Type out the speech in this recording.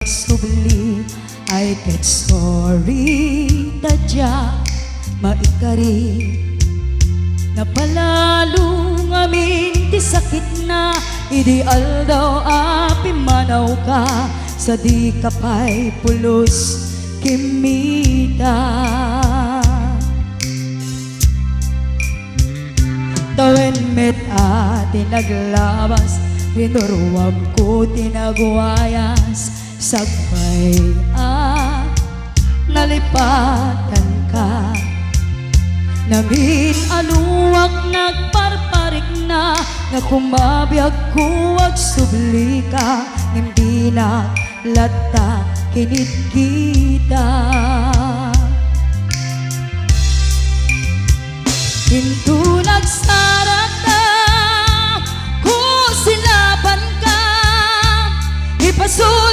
subli ay ket sorry tadya maikari napalalong amin ti sakit na ideal daw api manaw ka sa di kapay pulos kimita tawen met ati naglabas rinuruwag ko tinagwayas sagbay nalipatan ka namin aluwak nagparparik na nga kumabiyag ko ag subli ka hindi na lata kinit kita hinto nagsarata ko silaban ka ipasok